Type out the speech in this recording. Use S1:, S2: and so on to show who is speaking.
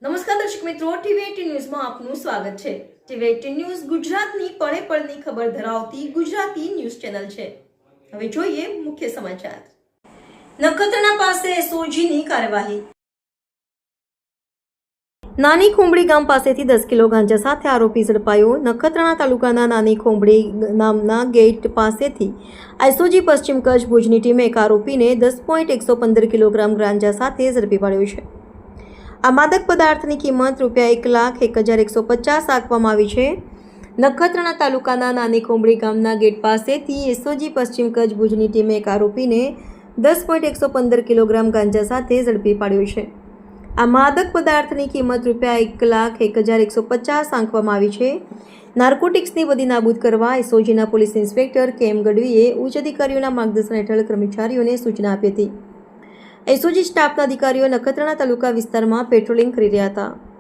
S1: નમસ્કાર દર્શક મિત્રો, ટીવી18 ન્યૂઝમાં આપનું સ્વાગત છે। ટીવી18 ન્યૂઝ ગુજરાતની પળે પળની ખબર ધરાવતી ગુજરાતી ન્યૂઝ ચેનલ છે। હવે જોઈએ મુખ્ય સમાચાર। નખત્રાણા પાસે એસઓજીની કાર્યવાહી। નાની ખોંબડી ગામ પાસેથી 10 કિલો ગાંજા સાથે આરોપી ઝડપાયો। નખત્રાણા તાલુકાના નાની ખોંબડી નામના ગેટ પાસેથી એસઓજી પશ્ચિમ કચ્છ ભુજની ટીમે એક આરોપીને 10.115 કિલોગ્રામ ગાંજા સાથે ઝડપી પાડ્યો છે। આ માદક પદાર્થની કિંમત ₹1,01,150 આંકવામાં આવી છે। નખત્રાણા તાલુકાના નાની ખોંબડી ગામના ગેટ પાસેથી એસઓજી પશ્ચિમ કચ્છ ભુજની ટીમે એક આરોપીને 10.115 કિલોગ્રામ ગાંજા સાથે ઝડપી પાડ્યો છે। આ માદક પદાર્થની કિંમત ₹1,01,150 આંકવામાં આવી છે। નાર્કોટિક્સની બધી નાબૂદ કરવા એસઓજીના પોલીસ ઇન્સ્પેક્ટર કેમ ગઢવીએ ઉચ્ચ અધિકારીઓના માર્ગદર્શન હેઠળ કર્મચારીઓને સૂચના આપી હતી। એસઓજી સ્ટાફના અધિકારીઓ નખત્રાણા તાલુકા વિસ્તારમાં પેટ્રોલિંગ કરી રહ્યા હતા।